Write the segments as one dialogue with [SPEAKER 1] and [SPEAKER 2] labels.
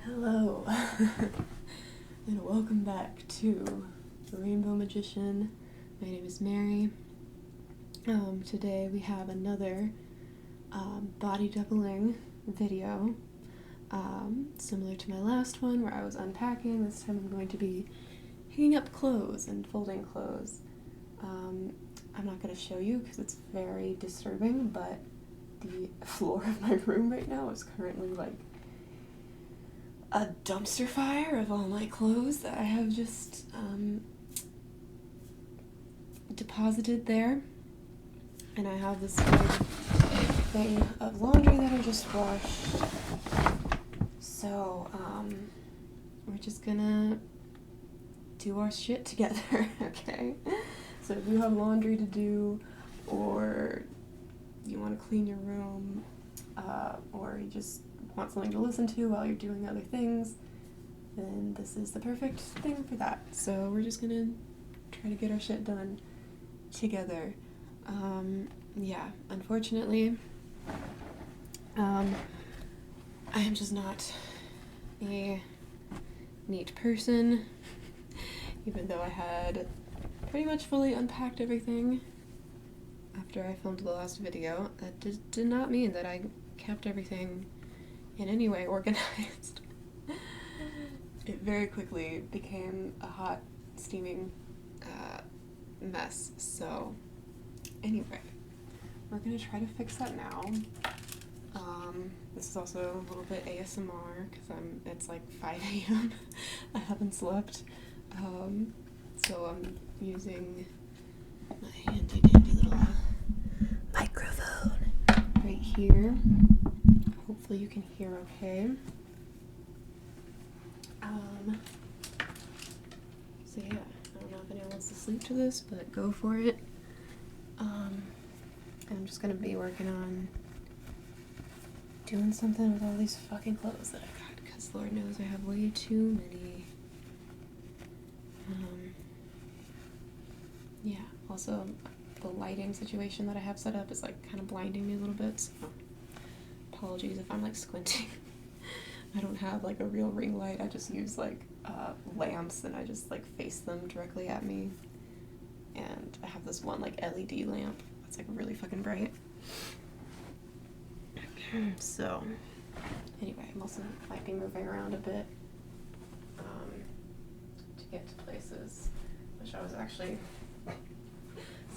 [SPEAKER 1] Hello, and welcome back to The Rainbow Magician. My name is Mary. Today we have another body doubling video, similar to my last one where I was unpacking. This time I'm going to be hanging up clothes and folding clothes. I'm not going to show you because it's very disturbing, but the floor of my room right now is currently like a dumpster fire of all my clothes that I have just deposited there. And I have this big thing of laundry that I just washed. So, we're just gonna do our shit together, okay? So if you have laundry to do, or you want to clean your room, or you just want something to listen to while you're doing other things, then this is the perfect thing for that. So we're just gonna try to get our shit done together. Yeah, unfortunately, I am just not a neat person, even though I had pretty much fully unpacked everything after I filmed the last video. That did not mean that I kept everything in any way organized. It very quickly became a hot, steaming mess. So anyway, we're gonna try to fix that now. This is also a little bit ASMR because it's like 5 a.m. I haven't slept. So I'm using my handy dandy little microphone right here. Hopefully you can hear okay. So yeah, I don't know if anyone wants to sleep to this, but go for it. I'm just gonna be working on doing something with all these fucking clothes that I got, because Lord knows I have way too many. Yeah, also the lighting situation that I have set up is like kind of blinding me a little bit, so apologies if I'm like squinting. I don't have like a real ring light. I just use like lamps, and I just like face them directly at me. And I have this one like LED lamp that's like really fucking bright. So anyway, I'm also might be moving around a bit to get to places, which I was actually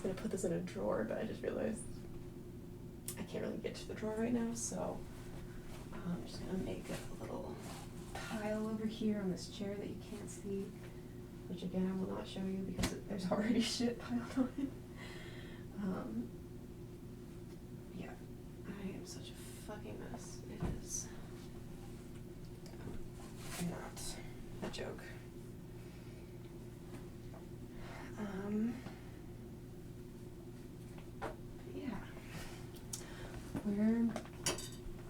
[SPEAKER 1] gonna put this in a drawer, but I just realized I can't really get to the drawer right now, so I'm just gonna make a little pile over here on this chair that you can't see, which again I will not show you because there's already shit piled on it. Yeah, I am such a fucking mess. It is not a joke. Yeah, we're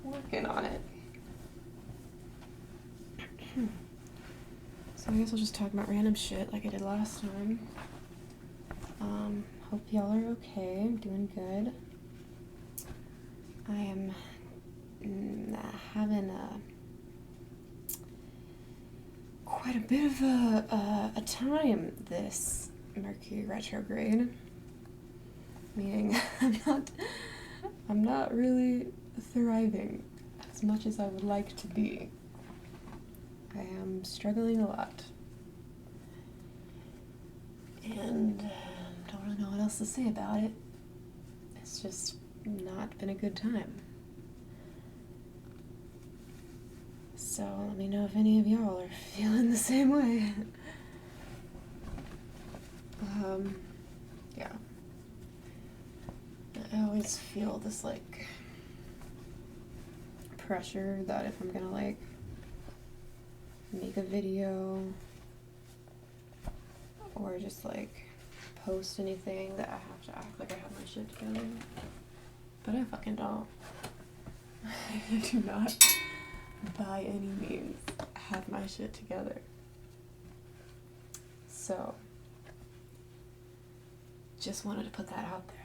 [SPEAKER 1] working on it. So I guess I'll just talk about random shit like I did last time. Hope y'all are okay. I'm doing good. I am having quite a bit of a time this Mercury retrograde. Meaning I'm not really thriving as much as I would like to be. I am struggling a lot. And don't really know what else to say about it. It's just not been a good time. So let me know if any of y'all are feeling the same way. Yeah. I always feel this like pressure that if I'm gonna like make a video or just like post anything that I have to act like I have my shit together. But I fucking don't. I do not by any means have my shit together. So just wanted to put that out there.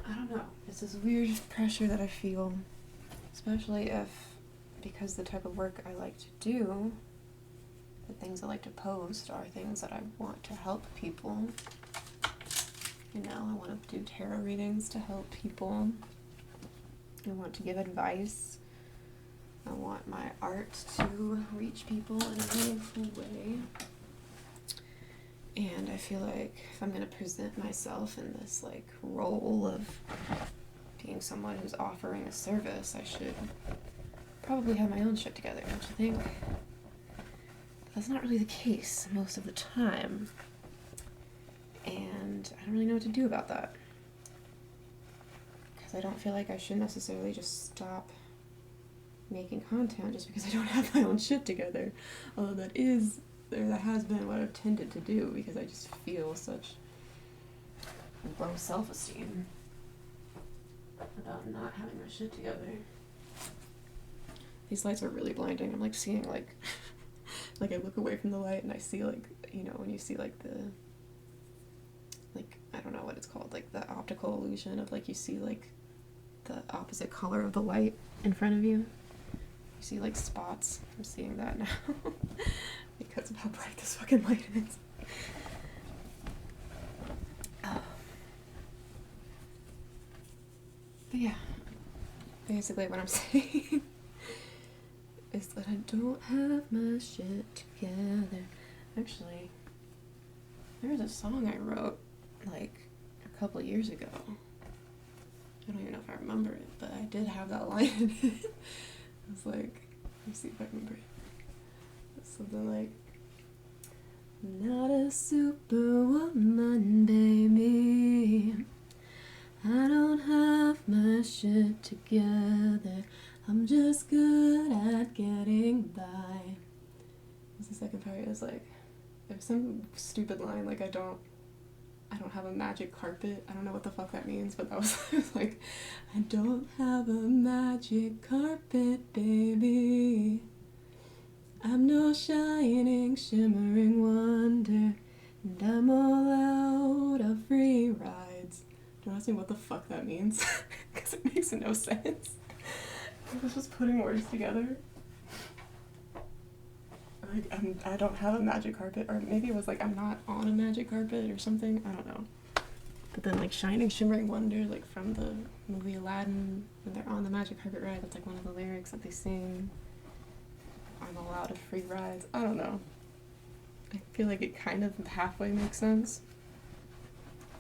[SPEAKER 1] I don't know. It's this weird pressure that I feel, especially because the type of work I like to do, the things I like to post are things that I want to help people. You know, I want to do tarot readings to help people. I want to give advice. I want my art to reach people in a meaningful way. And I feel like if I'm going to present myself in this, like, role of being someone who's offering a service, I should probably have my own shit together, don't you think? That's not really the case most of the time. And I don't really know what to do about that. Because I don't feel like I should necessarily just stop making content just because I don't have my own shit together. Although that has been what I've tended to do because I just feel such low self-esteem about not having my shit together. These lights are really blinding. I'm like seeing like like I look away from the light and I see like, you know, when you see like the, like, I don't know what it's called, like the optical illusion of like you see like the opposite color of the light in front of you. You see like spots. I'm seeing that now because of how bright this fucking light is. But yeah, basically what I'm saying is that I don't have my shit together. Actually, there was a song I wrote like a couple years ago. I don't even know if I remember it, but I did have that line in it. I was like, let me see if I remember it. It's something like, not a superwoman, baby. I don't have my shit together. I'm just good at getting by. What's the second part? It was like, there's some stupid line like I don't have a magic carpet. I don't know what the fuck that means, but that was, it was like, I don't have a magic carpet, baby. I'm no shining, shimmering wonder, and I'm all out of free rides. Don't ask me what the fuck that means, because it makes no sense. I was just putting words together. Like, I don't have a magic carpet, or maybe it was like, I'm not on a magic carpet or something, I don't know. But then like shining, shimmering wonder, like from the movie Aladdin, when they're on the magic carpet ride, that's like one of the lyrics that they sing. I'm allowed of free rides. I don't know. I feel like it kind of halfway makes sense.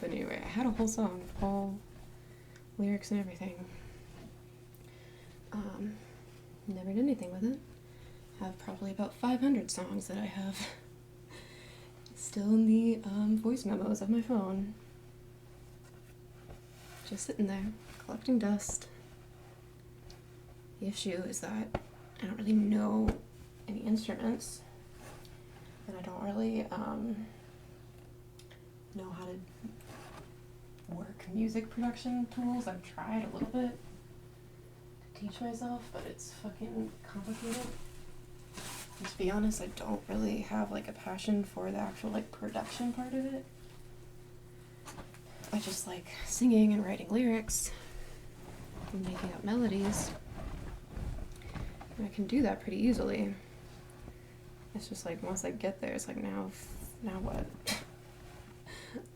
[SPEAKER 1] But anyway, I had a whole song, all lyrics and everything. Never did anything with it. Have probably about 500 songs that I have still in the voice memos of my phone. Just sitting there, collecting dust. The issue is that I don't really know any instruments, and I don't really know how to work music production tools. I've tried a little bit to teach myself, but it's fucking complicated. And to be honest, I don't really have like a passion for the actual like production part of it. I just like singing and writing lyrics and making up melodies. And I can do that pretty easily. It's just like once I get there, it's like now what?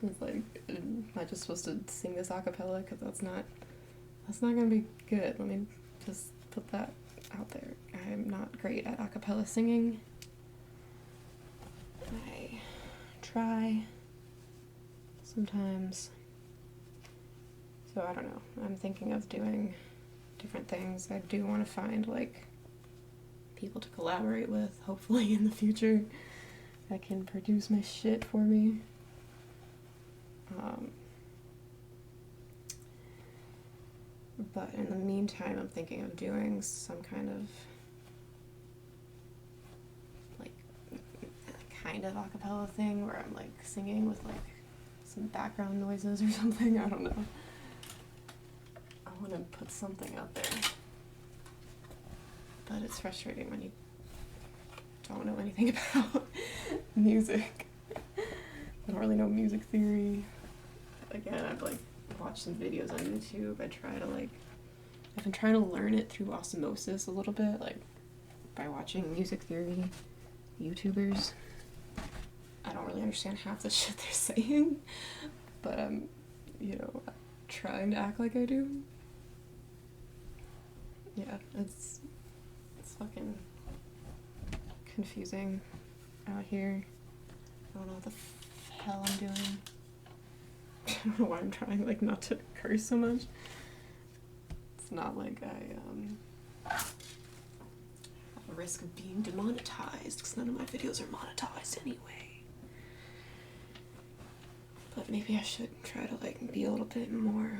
[SPEAKER 1] It's like, am I just supposed to sing this a cappella? Because that's not gonna be good. Let me just put that out there. I'm not great at a cappella singing. I try sometimes. So I don't know. I'm thinking of doing different things. I do want to find like people to collaborate with, hopefully in the future, that can produce my shit for me. But in the meantime, I'm thinking of doing some kind of like kind of a cappella thing where I'm like singing with like some background noises or something. I don't know. I want to put something out there. But it's frustrating when you don't know anything about music. I don't really know music theory. Again, I've like watch some videos on YouTube. I try to like, I've been trying to learn it through osmosis a little bit, like by watching music theory YouTubers. I don't really understand half the shit they're saying, but I'm, you know, trying to act like I do. Yeah, it's fucking confusing out here. I don't know what the hell I'm doing. I don't know why I'm trying like not to curse so much. It's not like I have a risk of being demonetized because none of my videos are monetized anyway. But maybe I should try to like be a little bit more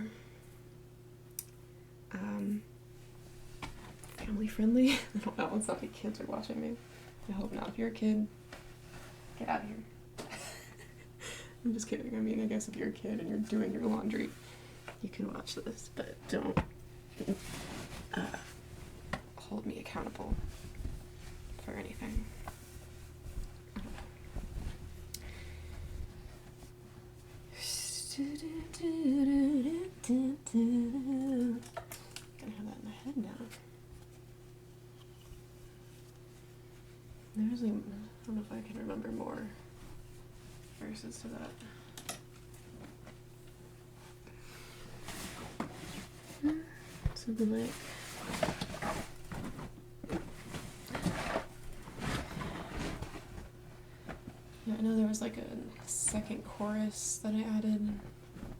[SPEAKER 1] family friendly. I don't know, it's not like kids are watching me. I hope not. If you're a kid, get out of here. I'm just kidding. I mean, I guess if you're a kid and you're doing your laundry, you can watch this, but don't hold me accountable for anything. I don't know. Gonna have that in my head now. There's like, I don't know if I can remember more verses to that. Something like, yeah, I know there was like a second chorus that I added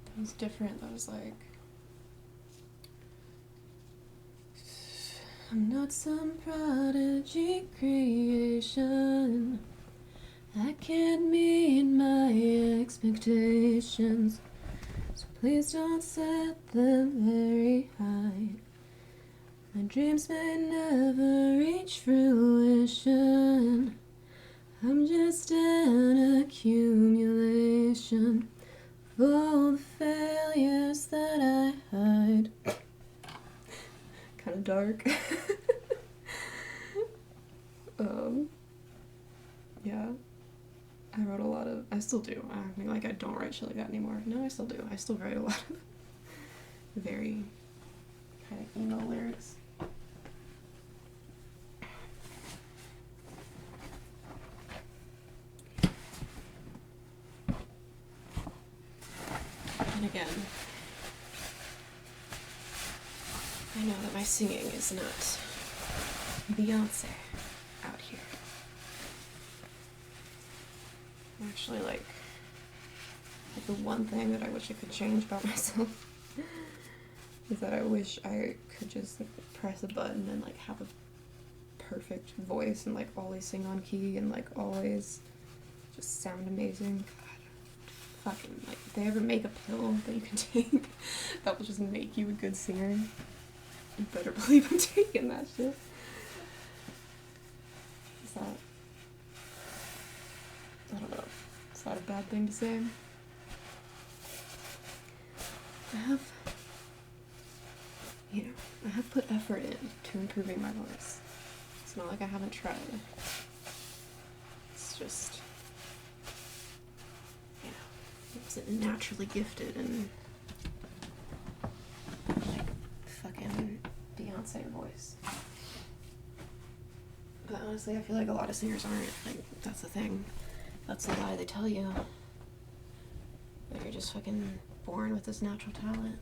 [SPEAKER 1] that was different. That was like, I'm not some prodigy creation. I can't meet my expectations, so please don't set them very high. My dreams may never reach fruition. I'm just an accumulation of all the failures that I hide. Kind of dark. Yeah. I wrote a lot of, I still do. I mean, like, I don't write shit like that anymore. No, I still do. I still write a lot of very kind of emo lyrics. And again, I know that my singing is not Beyonce out here. Actually, like the one thing that I wish I could change about myself is that I wish I could just press a button and like have a perfect voice and like always sing on key and like always just sound amazing. God, fucking, like, if they ever make a pill that you can take that will just make you a good singer, you better believe I'm taking that shit. Is that, I don't know, is that a bad thing to say? I have put effort into improving my voice. It's not like I haven't tried. It's just, you know, I wasn't naturally gifted and like fucking Beyonce voice. But honestly, I feel like a lot of singers aren't. Like, that's the thing. That's the lie they tell you. That you're just fucking born with this natural talent.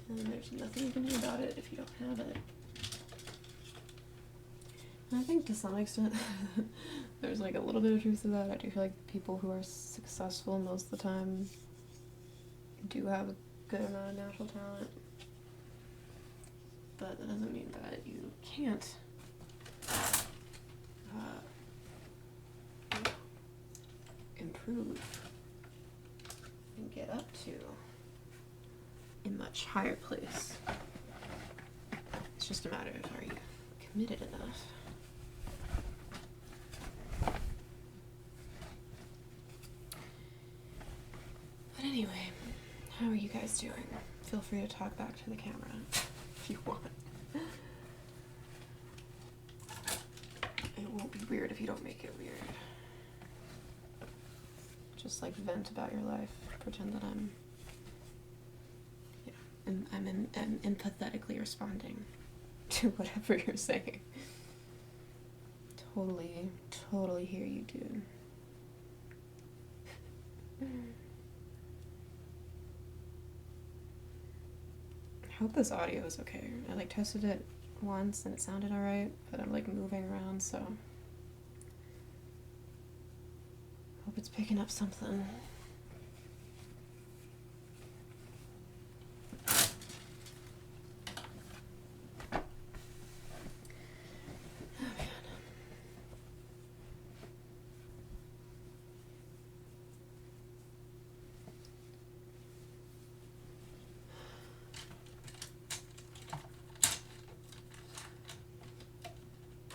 [SPEAKER 1] And there's nothing you can do about it if you don't have it. And I think to some extent, there's like a little bit of truth to that. I do feel like people who are successful most of the time do have a good amount of natural talent. But that doesn't mean that you can't improve and get up to a much higher place. It's just a matter of, are you committed enough? But anyway, how are you guys doing? Feel free to talk back to the camera if you want. It won't be weird if you don't make it weird. Just like vent about your life. Pretend that I'm I'm empathetically responding to whatever you're saying. Totally hear you, dude. I hope this audio is okay. I like tested it once and it sounded alright, but I'm like moving around, so hope it's picking up something.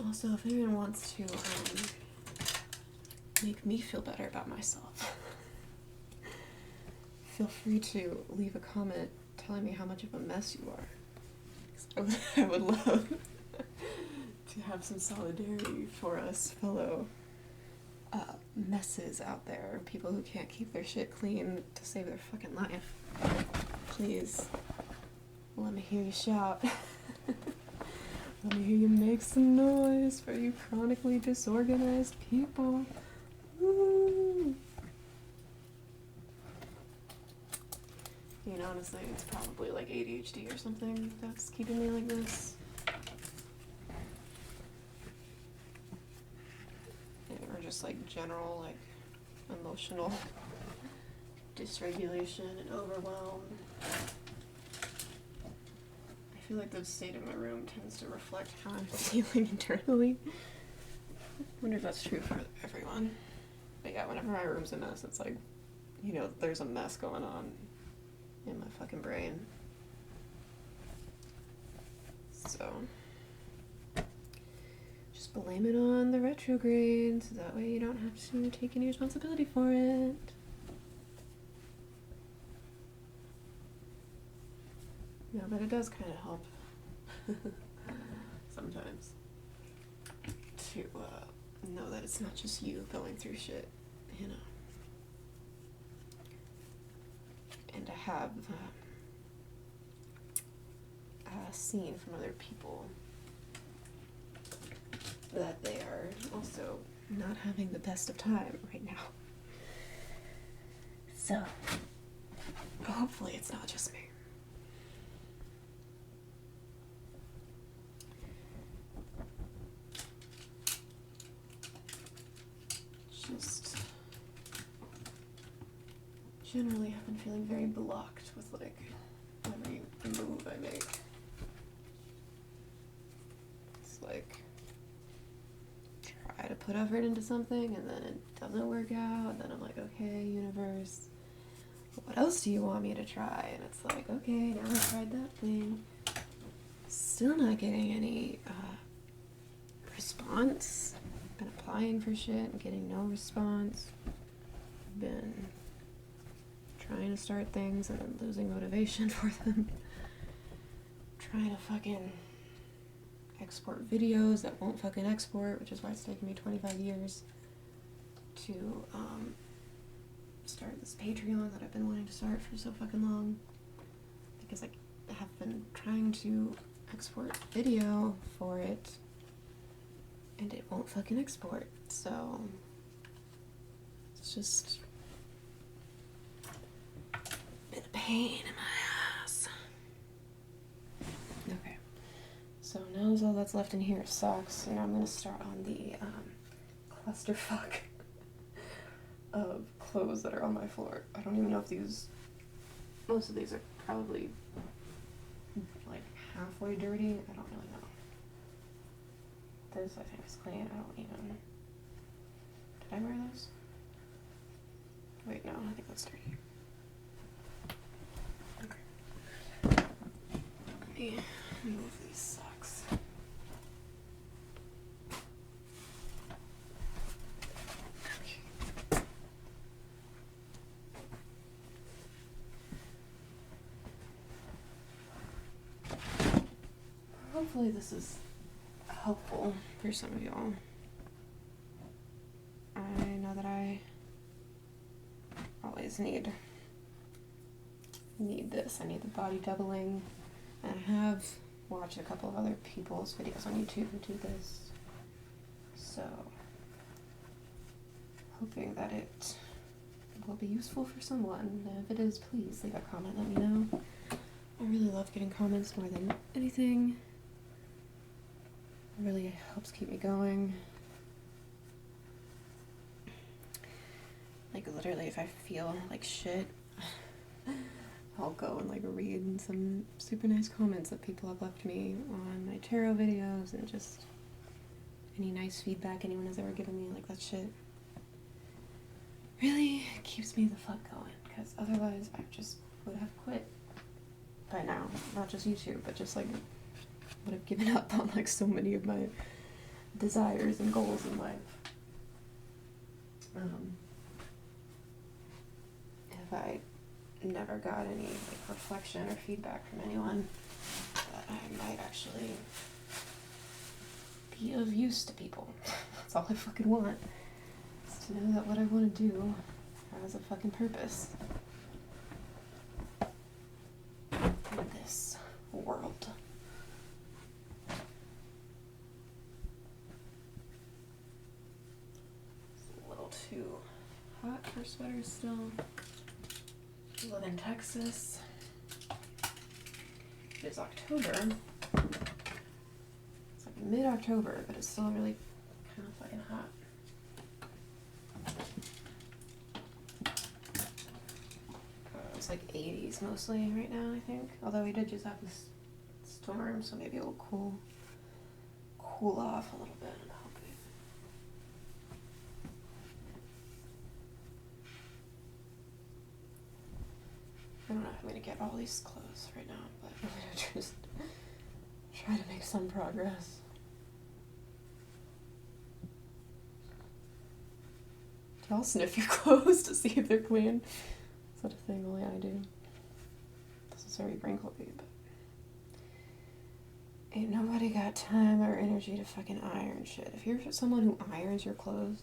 [SPEAKER 1] Also, if anyone wants to make me feel better about myself, feel free to leave a comment telling me how much of a mess you are. 'Cause I would love to have some solidarity for us fellow messes out there, people who can't keep their shit clean to save their fucking life. Please, let me hear you shout. Let me hear you make some noise for you chronically disorganized people. Woo! You know, honestly, it's probably like ADHD or something that's keeping me like this. Or just like general, like, emotional dysregulation and overwhelm. I feel like the state of my room tends to reflect how I'm feeling internally. I wonder if that's true for everyone. But yeah, whenever my room's a mess, it's like, you know, there's a mess going on in my fucking brain. So, just blame it on the retrograde, so that way you don't have to take any responsibility for it. Yeah, but it does kind of help sometimes to know that it's not just you going through shit, you know, and to have seen from other people that they are also not having the best of time right now. So, hopefully it's not just me. Just generally have been feeling very blocked with like every move I make. It's like try to put effort into something and then it doesn't work out, and then I'm like, okay, universe, what else do you want me to try? And it's like, okay, now I tried that thing, still not getting any response. Been applying for shit and getting no response. Been trying to start things and then losing motivation for them. Trying to fucking export videos that won't fucking export, which is why it's taken me 25 years to start this Patreon that I've been wanting to start for so fucking long. Because I have been trying to export video for it and it won't fucking export, so it's just been a pain in my ass. Okay, so now all that's left in here is socks, and now I'm gonna start on the clusterfuck of clothes that are on my floor. I don't even know if most of these are probably like halfway dirty. I don't really know. This, I think, is clean. I don't even... Did I wear this? Wait, no, I think that's dirty. Okay. Let me move these socks. Okay. Hopefully this is helpful for some of y'all. I know that I always need need this. I need the body doubling. And I have watched a couple of other people's videos on YouTube who do this. So, hoping that it will be useful for someone. And if it is, please leave a comment, let me know. I really love getting comments more than anything. It really helps keep me going. Like, literally, if I feel like shit, I'll go and like read some super nice comments that people have left me on my tarot videos, and just any nice feedback anyone has ever given me. Like, that shit really keeps me the fuck going, because otherwise I just would have quit by now. Not just YouTube, but just like would have given up on like so many of my desires and goals in life. If I never got any like reflection or feedback from anyone, that I might actually be of use to people. That's all I fucking want, is to know that what I want to do has a fucking purpose in this world. It's a little too hot for sweaters still. I live in Texas. It is October. It's like mid-October, but it's still really kind of fucking hot. It's like 80s mostly right now, I think. Although we did just have this storm, so maybe it'll cool off a little bit. I'm hoping. I don't know if I'm gonna get all these clothes right now, but I'm gonna just try to make some progress. Do y'all sniff your clothes to see if they're clean? Is that a thing only I do? This is very wrinkly, but ain't nobody got time or energy to fucking iron shit. If you're someone who irons your clothes,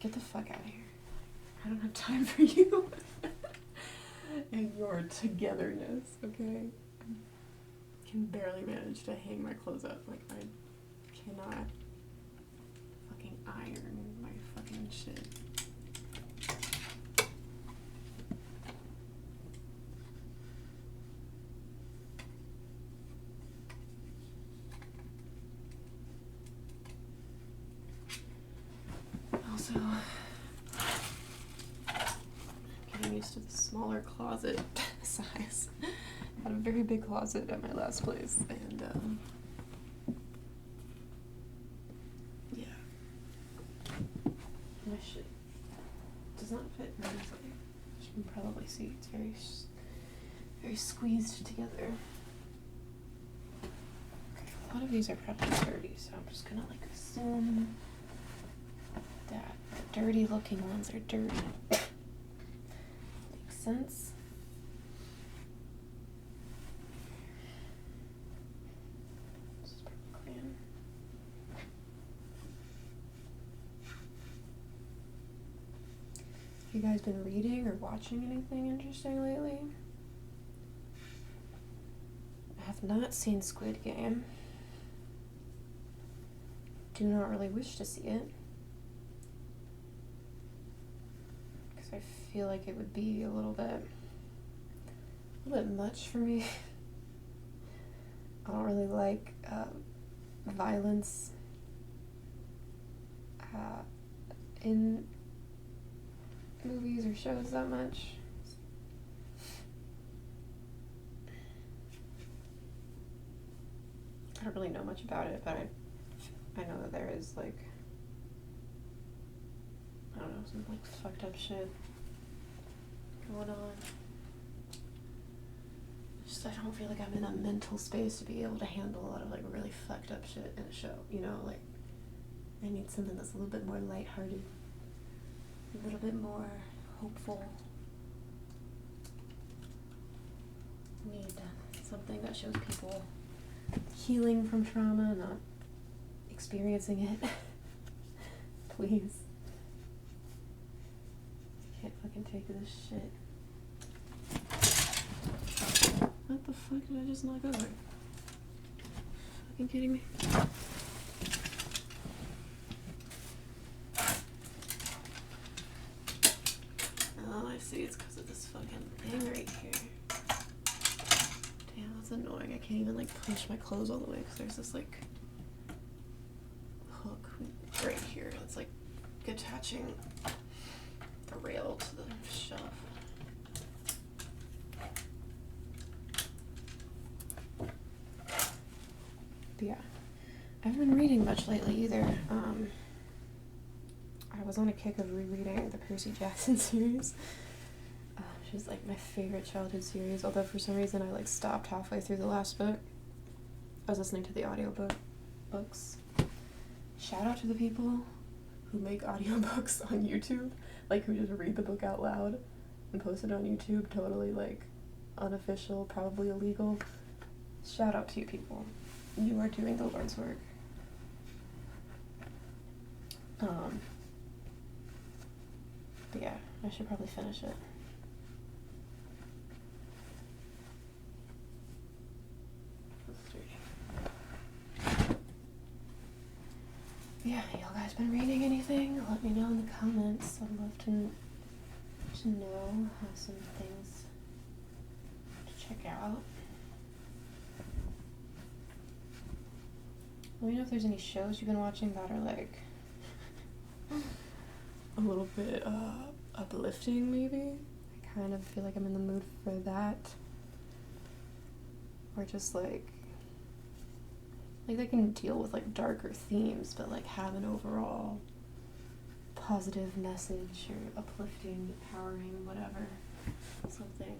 [SPEAKER 1] get the fuck out of here. I don't have time for you and your togetherness, okay? I can barely manage to hang my clothes up. Like, I cannot fucking iron my fucking shit. Also, getting used to the smaller closet size. I had a very big closet at my last place, and yeah, my shit does not fit nicely. As you can probably see, it's very squeezed together. Okay, a lot of these are probably dirty, so I'm just gonna like assume that the dirty looking ones are dirty. Makes sense. This is pretty clean. Have you guys been reading or watching anything interesting lately? I have not seen Squid Game. Do not really wish to see it. I feel like it would be a little bit much for me. I don't really like violence in movies or shows that much. I don't really know much about it, but I know that there is like, I don't know, some like fucked up shit going on. Just I don't feel like I'm in a mental space to be able to handle a lot of like really fucked up shit in a show, you know, like I need something that's a little bit more lighthearted, a little bit more hopeful. I need something that shows people healing from trauma, not experiencing it. Please. I can't fucking take this shit. I just knock over? Fucking kidding me? Oh, I see. It's because of this fucking thing right here. Damn, that's annoying. I can't even like push my clothes all the way because there's this like hook right here that's like attaching the rail to the shelf. But yeah, I haven't been reading much lately either. I was on a kick of rereading the Percy Jackson series. Which is like my favorite childhood series, although for some reason I like stopped halfway through the last book. I was listening to the books. Shout out to the people who make audiobooks on YouTube, like who just read the book out loud and post it on YouTube, totally like unofficial, probably illegal. Shout out to you people. You are doing the Lord's work. But yeah, I should probably finish it. Yeah, y'all guys been reading anything? Let me know in the comments. I'd love to know. Have some things to check out. Let me know if there's any shows you've been watching that are like a little bit uplifting, maybe. I kind of feel like I'm in the mood for that. Or just like they can deal with like darker themes, but like have an overall positive message or uplifting, empowering, whatever. Something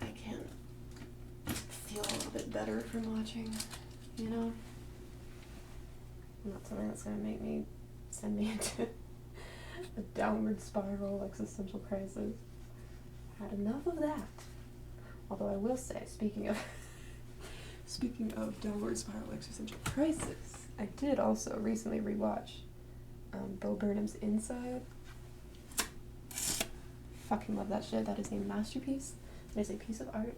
[SPEAKER 1] I can feel a little bit better from watching, you know? Not something that's gonna make me send me into a downward spiral existential crisis. Had enough of that. Although I will say, speaking of downward spiral existential crisis, I did also recently rewatch Bo Burnham's Inside. Fucking love that shit. That is a masterpiece. It is a piece of art.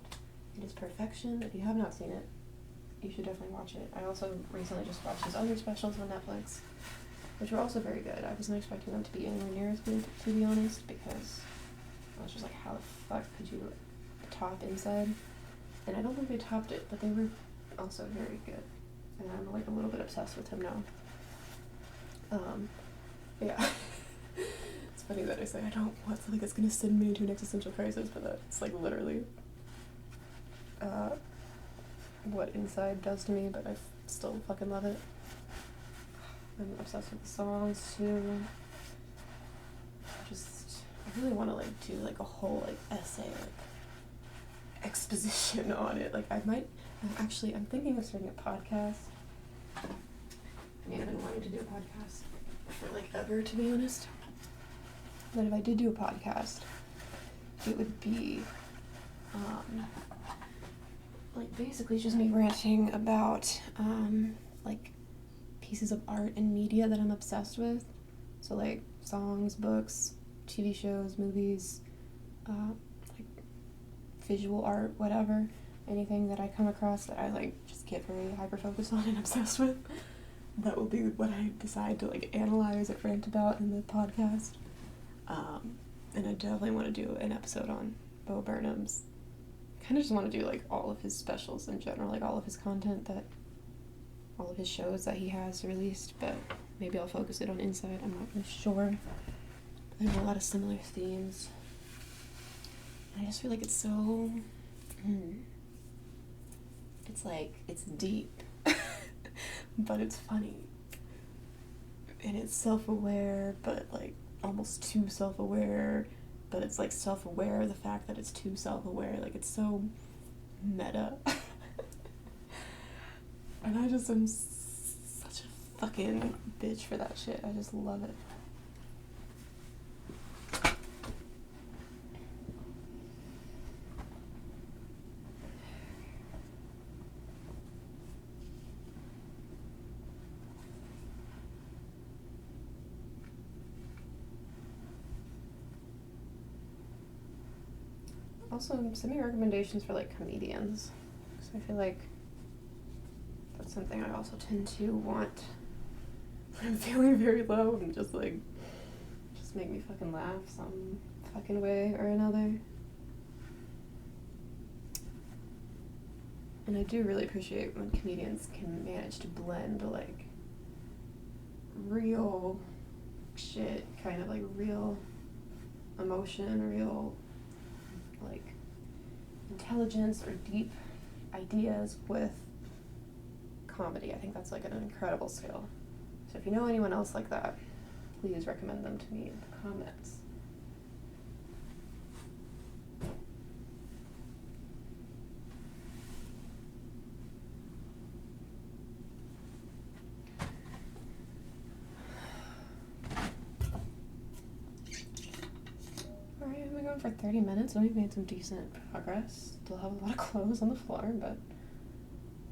[SPEAKER 1] It is perfection. If you have not seen it, you should definitely watch it. I also recently just watched his other specials on Netflix, which were also very good. I wasn't expecting them to be anywhere near as good, to be honest, because I was just like, how the fuck could you top Inside? And I don't think they topped it, but they were also very good. And I'm like a little bit obsessed with him now. Yeah. It's funny that I say I don't want something that's gonna send me into an existential crisis, but that's like literally what Inside does to me, but I still fucking love it. I'm obsessed with the songs too. I really want to like do like a whole like essay, like exposition on it. Like I'm thinking of starting a podcast. I mean, I've been wanting to do a podcast for like ever, to be honest. But if I did do a podcast, it would be like basically just me ranting about like pieces of art and media that I'm obsessed with. So like songs, books, TV shows, movies, like visual art, whatever. Anything that I come across that I like just get very hyper focused on and obsessed with. That will be what I decide to like analyze or rant about in the podcast. And I definitely want to do an episode on Bo Burnham's. Kind of just want to do like all of his specials in general, like all of his content, that all of his shows that he has released, but maybe I'll focus it on Inside. I'm not really sure. But there's a lot of similar themes. And I just feel like it's so it's like, it's deep, but it's funny. And it's self-aware, but like almost too self-aware, but it's like self-aware of the fact that it's too self-aware. Like it's so meta. And I just am such a fucking bitch for that shit. I just love it. also send me recommendations for like comedians, because I feel like that's something I also tend to want when I'm feeling very low, and just make me fucking laugh some fucking way or another. And I do really appreciate when comedians can manage to blend like real shit, kind of like real emotion, real like intelligence or deep ideas with comedy. I think that's like an incredible skill. So if you know anyone else like that, please recommend them to me in the comments. Alright, I've been going for 30 minutes and we've made some decent progress. Still have a lot of clothes on the floor, but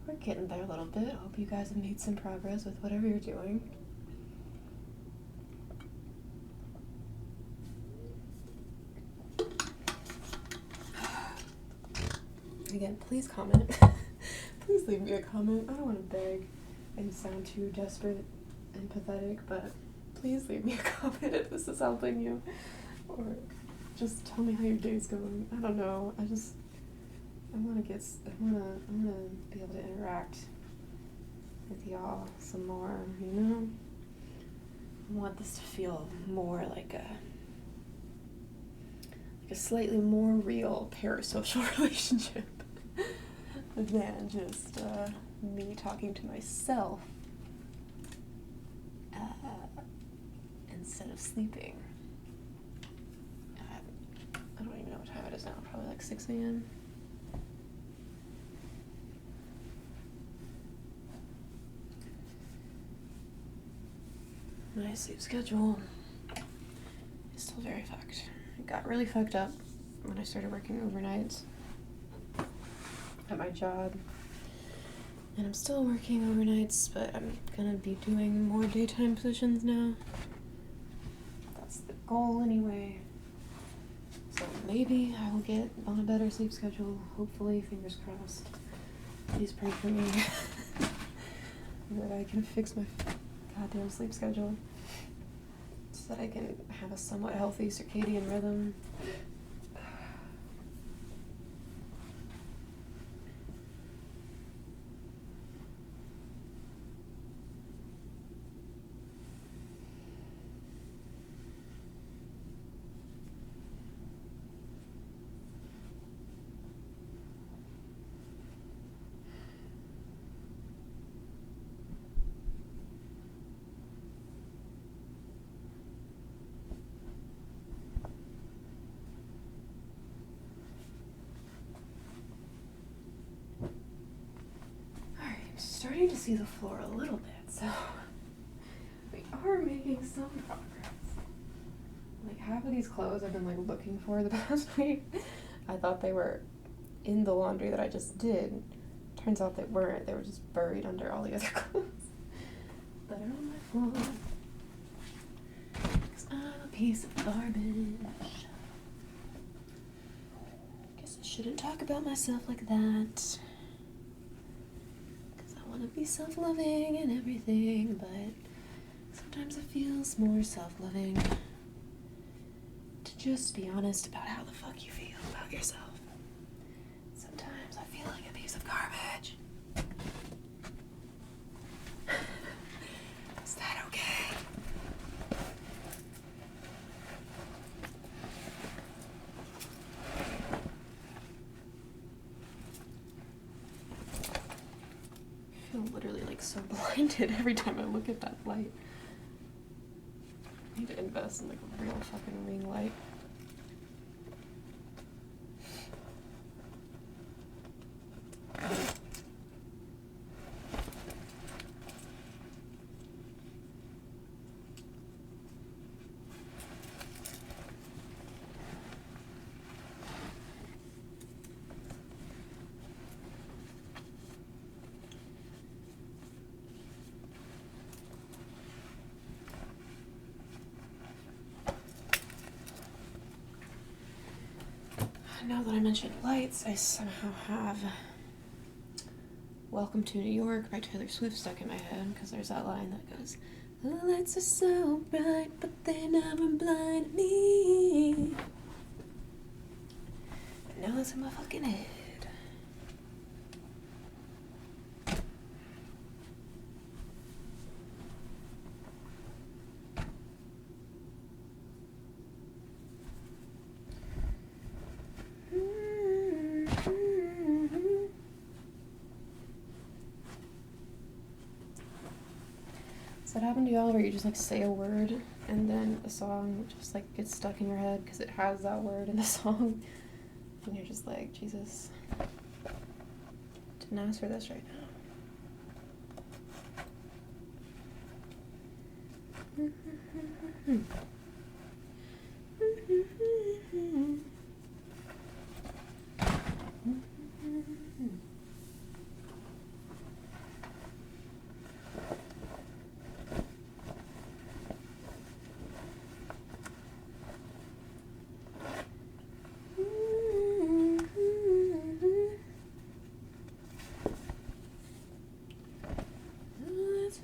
[SPEAKER 1] we're getting there a little bit. Hope you guys have made some progress with whatever you're doing. Again, please comment. Please leave me a comment. I don't want to beg and sound too desperate and pathetic, but please leave me a comment if this is helping you. Or just tell me how your day's going. I don't know. I wanna be able to interact with y'all some more, you know? I want this to feel more like a slightly more real parasocial relationship than just me talking to myself instead of sleeping. I don't even know what time it is now, probably like 6 a.m. My sleep schedule is still very fucked. It got really fucked up when I started working overnights at my job. And I'm still working overnights, but I'm gonna be doing more daytime positions now. That's the goal anyway. So maybe I will get on a better sleep schedule. Hopefully, fingers crossed. Please pray for me that I can fix my goddamn sleep schedule so that I can have a somewhat healthy circadian rhythm. Starting to see the floor a little bit, so we are making some progress. Like half of these clothes I've been like looking for the past week. I thought they were in the laundry that I just did. Turns out they weren't. They were just buried under all the other clothes that are on my floor. 'Cause I'm a piece of garbage. Guess I shouldn't talk about myself like that. I want to be self-loving and everything, but sometimes it feels more self-loving to just be honest about how the fuck you feel about yourself. Sometimes I feel like a piece of garbage. Is that okay? I feel literally like so blinded every time I look at that light. I need to invest in like a real fucking ring light. now that I mentioned lights, I somehow have Welcome to New York by Taylor Swift stuck in my head, because there's that line that goes, the lights are so bright, but they never blind me. And now that's in my fucking head. Does that happen to y'all where you just like say a word and then a song just like gets stuck in your head because it has that word in the song and you're just like, Jesus, didn't ask for this right now.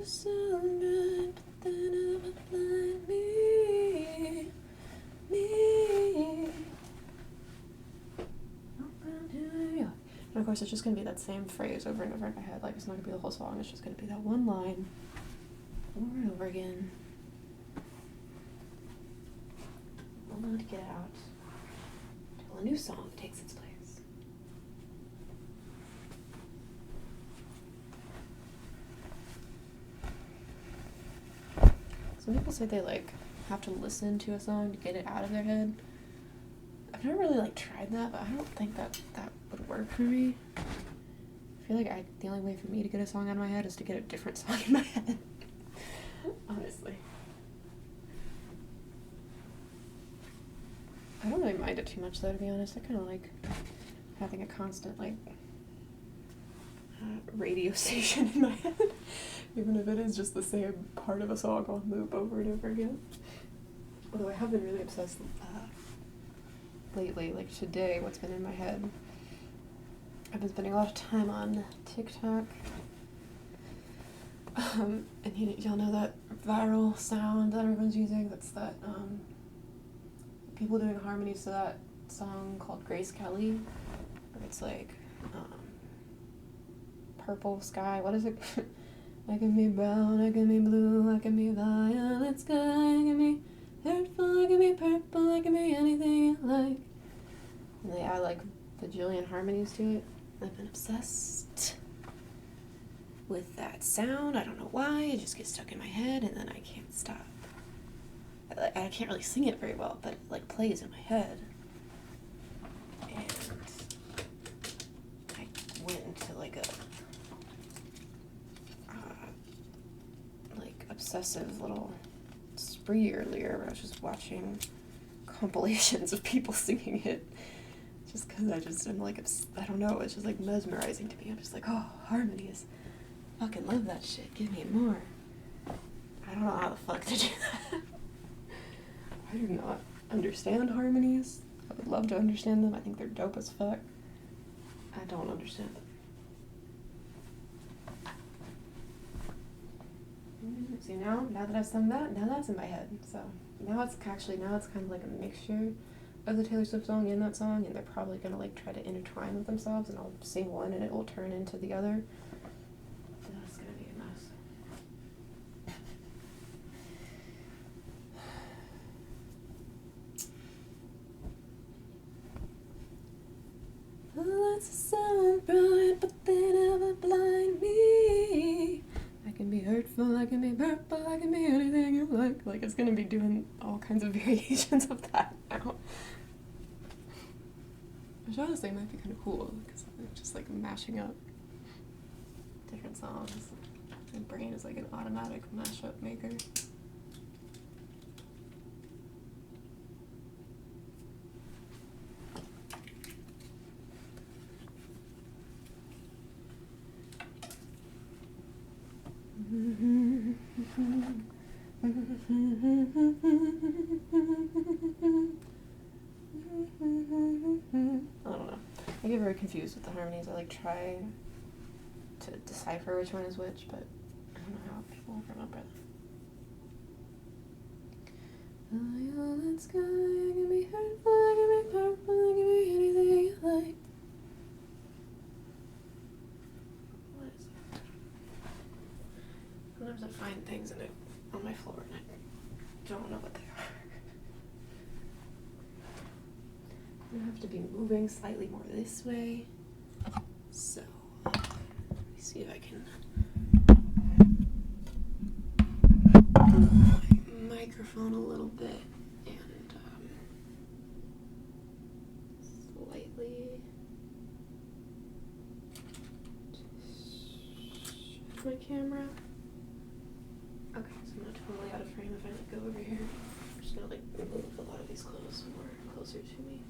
[SPEAKER 1] So good, but they never blind me. And of course, it's just gonna be that same phrase over and over in my head. Like, it's not gonna be the whole song. It's just gonna be that one line over and over again. I'll know to get it out till a new song takes its place. Some people say they like have to listen to a song to get it out of their head. I've never really like tried that, but I don't think that would work for me. I feel like the only way for me to get a song out of my head is to get a different song in my head. Honestly. I don't really mind it too much though, to be honest. I kind of like having a constant like radio station in my head. Even if it is just the same part of a song on loop over and over again. Although I have been really obsessed lately, like today, what's been in my head. I've been spending a lot of time on TikTok. And y'all know that viral sound that everyone's using? That's that, people doing harmonies to that song called Grace Kelly. Where it's like, purple sky, what is it? I can be brown, I can be blue, I can be violet sky, I can be hurtful, I can be purple, I can be anything you like. And they add like bajillion harmonies to it. I've been obsessed with that sound. I don't know why, it just gets stuck in my head and then I can't stop. I can't really sing it very well, but it like plays in my head. And I went into like a obsessive little spree earlier where I was just watching compilations of people singing it just because I just am like, I don't know, it's just like mesmerizing to me. I'm just like, oh, harmonies, fucking love that shit, give me more. I don't know how the fuck to do that. I do not understand harmonies. I would love to understand them. I think they're dope as fuck. I don't understand them. See, now that I've sung that, now that's in my head. So now it's kind of like a mixture of the Taylor Swift song and that song, and they're probably gonna like try to intertwine with themselves, and I'll sing one and it will turn into the other. That's gonna be a mess. The lights are so bright, but they never blind me. I can be hurtful, I can be purple, I can be anything you like. Like, it's gonna be doing all kinds of variations of that now. Which honestly might be kind of cool, because I'm just like mashing up different songs. My brain is like an automatic mashup maker. very confused with the harmonies. I like try to decipher which one is which, but I don't know how people remember them. Let's go, give me hurtful, give me purple, give me anything you like. What is that? Sometimes I find things in it on my floor and I don't know what they are. I have to be moving slightly more this way. So, let me see if I can move my microphone a little bit and slightly shift my camera. Okay, so I'm not totally out of frame if I like go over here. I'm just gonna like move a lot of these clothes more closer to me.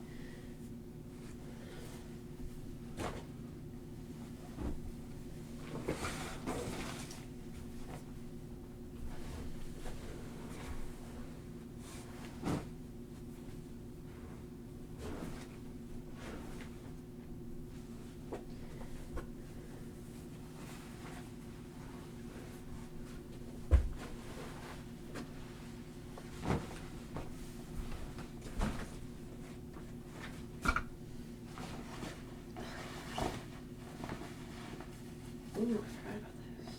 [SPEAKER 1] Ooh, I forgot about this.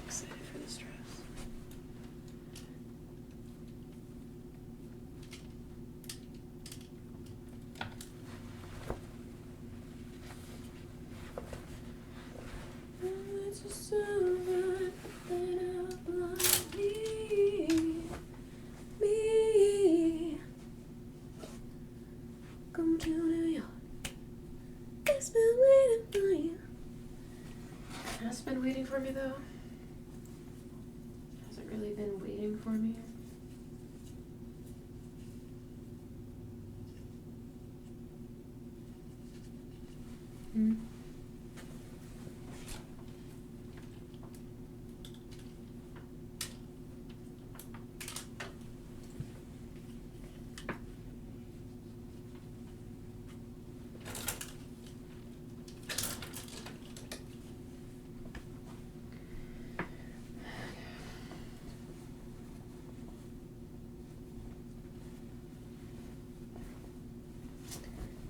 [SPEAKER 1] Excited for this dress. It's just so right that I'll blind me. Come to New York. It's been waiting for you. Has it been waiting for me though? Has it really been waiting for me? Hmm.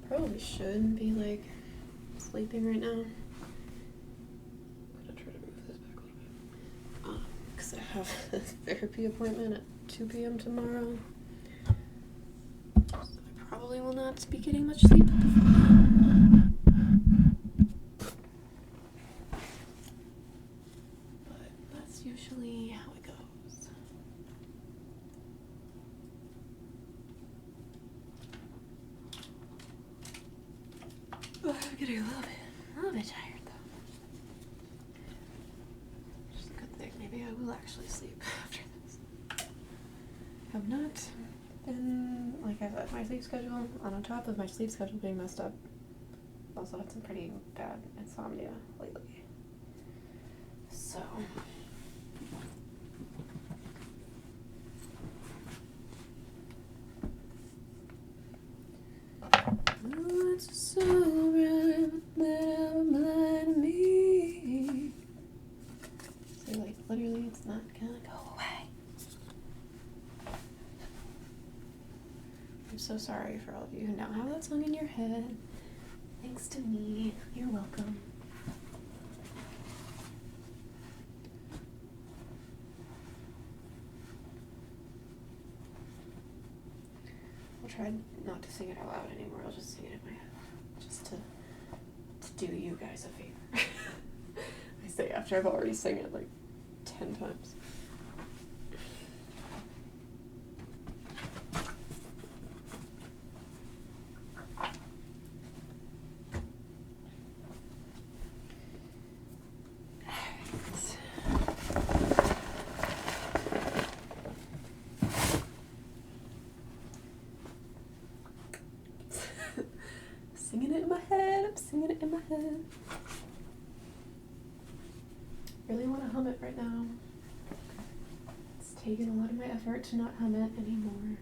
[SPEAKER 1] Probably shouldn't be like sleeping right now. I'm gonna try to move this back a little bit. Because I have a therapy appointment at 2 p.m. tomorrow. So I probably will not be getting much sleep. But that's usually how it goes. Oh, I'm getting a little bit tired though. Just a good thing. Maybe I will actually sleep after this. Have not been, like I said, my sleep schedule, on top of my sleep schedule being messed up, also had some pretty bad insomnia lately. So. Oh, it's so bright, but never blind me. So, like, literally, it's not gonna go away. I'm so sorry for all of you who now have that song in your head. Thanks to me. You're welcome. I'll try not to sing it out loud anymore. I'll just sing it in my head. Just to do you guys a favor. I say after I've already sang it like 10 times. Singing it in my head, I'm singing it in my head. Really want to hum it right now. It's taken a lot of my effort to not hum it anymore.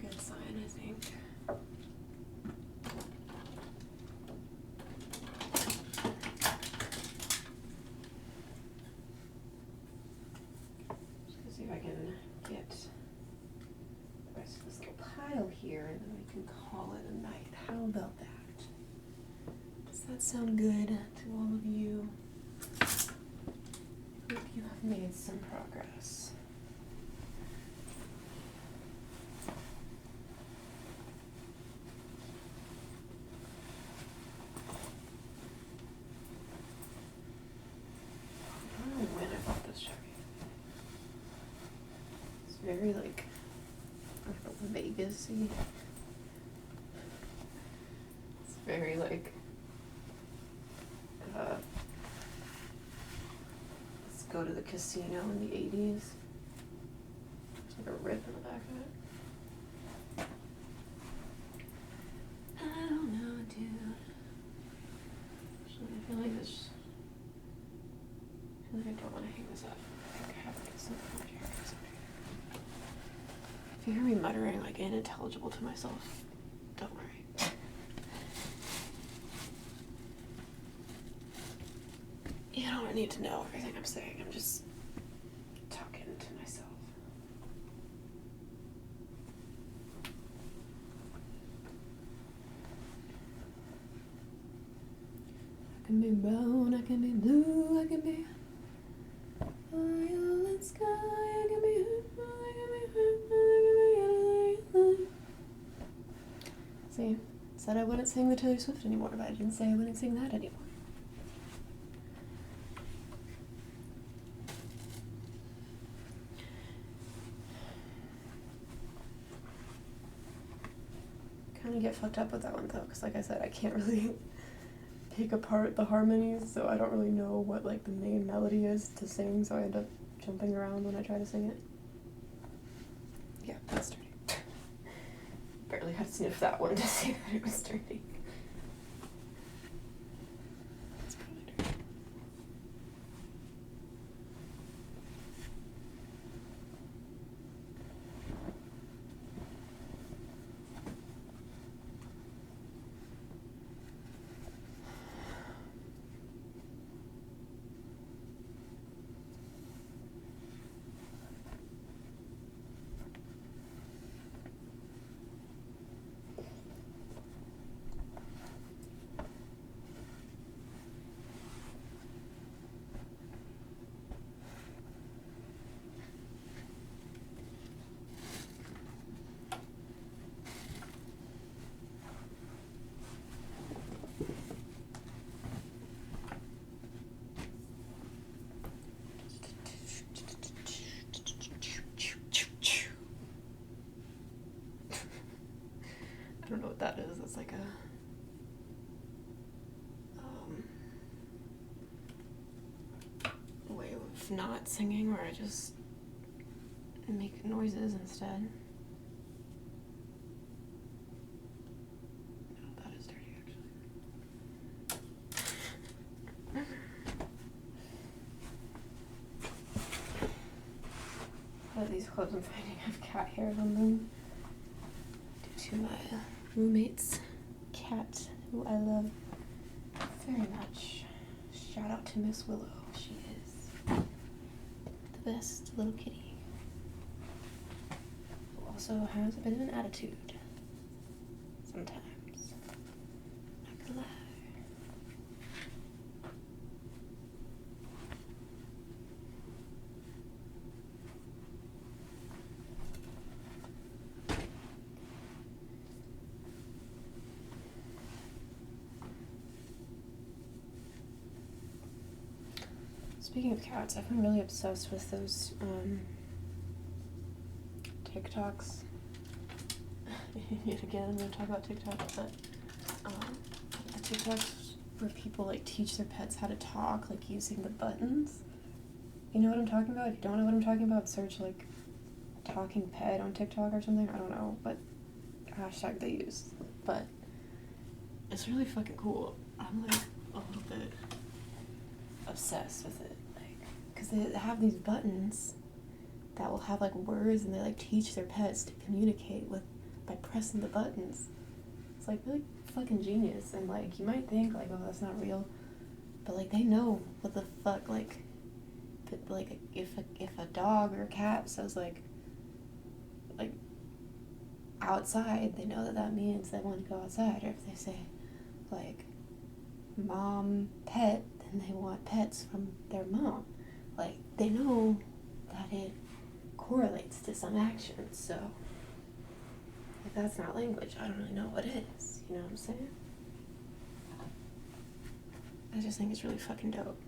[SPEAKER 1] good sign, I think. Just gonna see if I can get the rest of this little pile here, and then we can call it a night. How about that? Does that sound good to all of you? Hope you have made some progress. I don't know when I bought this Chevy. It's very like Vegas-y. It's very like let's go to the casino in the 80s. There's like a rip in the back of it. I don't know, dude. Actually, I feel like this. I feel like I don't want to hang this up. I think I have to get something right here. If you hear me muttering like unintelligible to myself, don't worry. You don't need to know everything I'm saying. I'm just talking to myself. I can be brown, I can be blue, I can be violet sky, I can be See, said I wouldn't sing the Taylor Swift anymore, but I didn't say I wouldn't sing that anymore. Kind of get fucked up with that one though, because like I said, I can't really pick apart the harmonies, so I don't really know what like the main melody is to sing, so I end up jumping around when I try to sing it. Yeah, that's dirty. Barely had to sniff that one to see that it was dirty. It's probably dirty. I don't know what that is. It's like a way of not singing where I just make noises instead. No, that is dirty actually. A lot of these clothes I'm finding have cat hairs on them due to my roommate's cat, who I love very much. Shout out to Miss Willow. She is the best little kitty. Who also has a bit of an attitude. Sometimes. Not gonna lie. Speaking of cats, I've been really obsessed with those TikToks. Yet again, I'm going to talk about TikTok, but the TikToks where people like teach their pets how to talk, like using the buttons. You know what I'm talking about? If you don't know what I'm talking about, search like talking pet on TikTok or something. I don't know what hashtag they use, but it's really fucking cool. I'm like a little bit obsessed with it, like, because they have these buttons that will have like words, and they like teach their pets to communicate with by pressing the buttons. It's like really fucking genius, and like you might think like, oh, that's not real, but like they know what the fuck, like if a dog or a cat says like outside, they know that means they want to go outside, or if they say like mom pet, then they want pets from their mom. Like they know that it correlates to some action. So if that's not language, I don't really know what is. You know what I'm saying? I just think it's really fucking dope.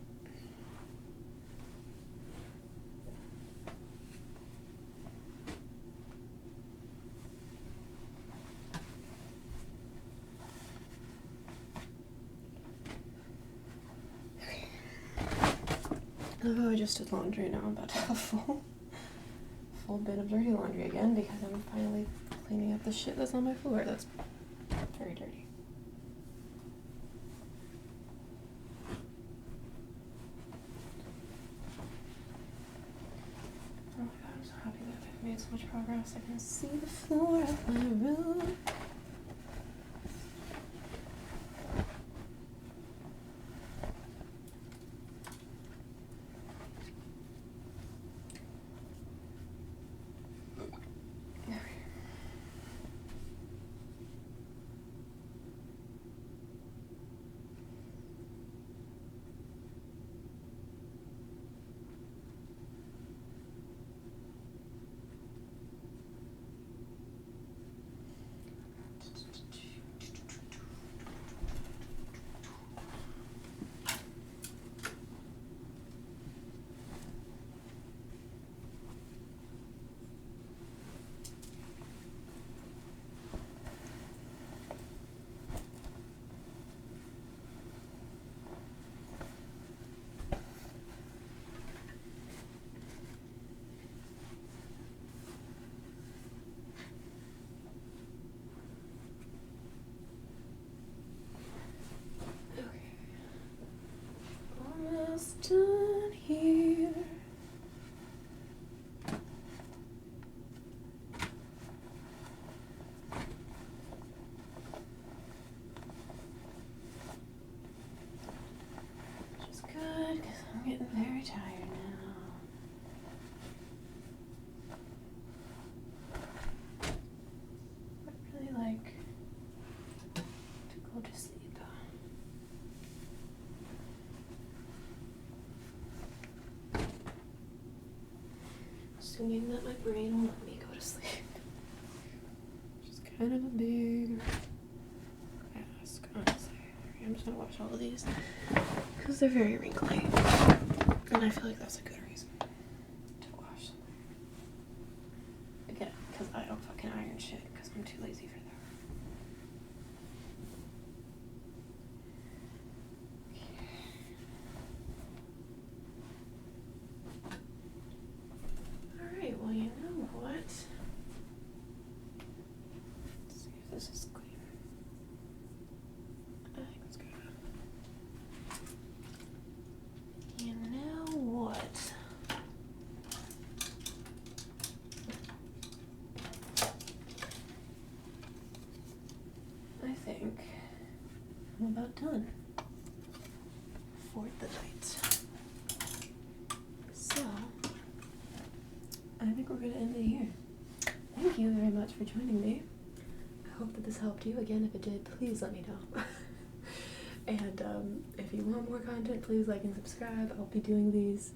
[SPEAKER 1] Oh, I just did laundry. Now I'm about to have a full bit of dirty laundry again because I'm finally cleaning up the shit that's on my floor. That's very dirty. Oh my god, I'm so happy that I've made so much progress. I can see the floor of my room. Almost done here. Which is good because I'm getting very tired now. I'd really like to go to sleep. Assuming that my brain will let me go to sleep. Which is kind of a big ask, honestly. I'm just gonna wash all of these because they're very wrinkly. And I feel like that's a good reason to wash them. Again, because I don't fucking iron shit because I'm too lazy for that. Well, you know what? Let's see if this is clean. I think it's good. You know what? I think I'm about done for the night. So I think we're going to end it here. Thank you very much for joining me. I hope that this helped you. Again, if it did, please let me know. And if you want more content, please like and subscribe. I'll be doing these,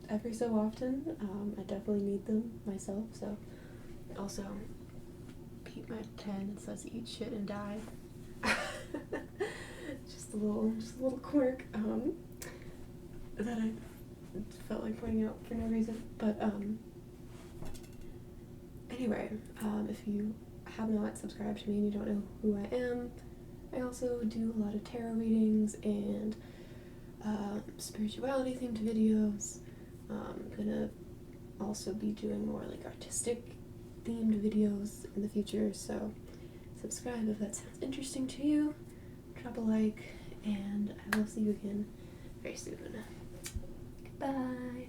[SPEAKER 1] every so often. I definitely need them myself. So also, Pete my pen, it says eat shit and die. just a little quirk that I felt like pointing out for no reason. But anyway, if you have not subscribed to me and you don't know who I am, I also do a lot of tarot readings and spirituality themed videos. I'm gonna also be doing more like artistic themed videos in the future, so subscribe if that sounds interesting to you. Drop a like, and I will see you again very soon. Goodbye.